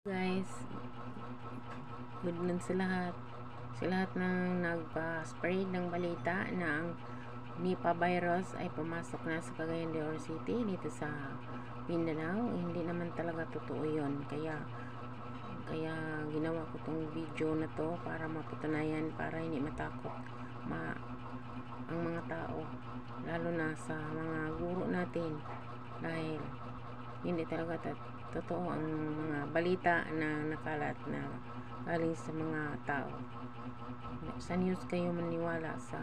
Guys, good nun sa lahat ng nagpa-spread ng balita na ang Nipah virus ay pumasok na sa Cagayan de Oro City dito sa Mindanao. Hindi naman talaga totoo yun, kaya ginawa ko tong video na to para mapatunayan, para hindi matakot ang mga tao, lalo na sa mga guro natin, dahil hindi talaga totoo ang mga balita na nakalat na galing sa mga tao. Sa news kayo maniwala, sa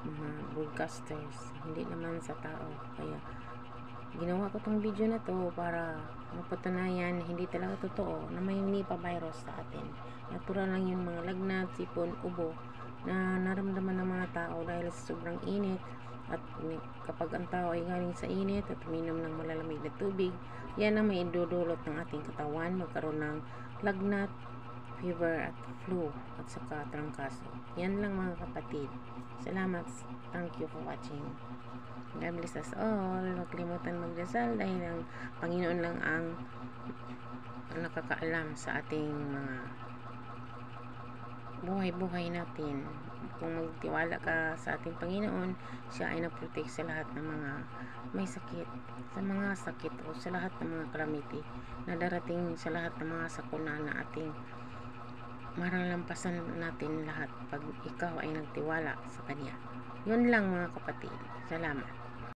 mga broadcasters, hindi naman sa tao. Kaya ginawa ko tong video na to para mapatunayan hindi talaga totoo na may Nipah virus sa atin. Natural lang yung mga lagnat, sipon, ubo na naramdaman ng mga tao dahil sa sobrang init. At kapag ang tao ay galing sa init at uminom ng malalamig na tubig, yan ang may idudulot ng ating katawan, magkaroon ng lagnat, fever at flu at saka trangkaso. Yan lang mga kapatid. Salamat. Thank you for watching. God bless us all. Huwag kalimutan magdasal dahil ang Panginoon lang ang nakakaalam sa ating mga buhay-buhay natin. Kung magtiwala ka sa ating Panginoon, siya ay nag-protect sa lahat ng mga may sakit, sa mga sakit o sa lahat ng mga calamity na darating, sa lahat ng mga sakuna na ating maralampasan natin lahat pag ikaw ay nagtiwala sa Kanya. Yun lang mga kapatid. Salamat.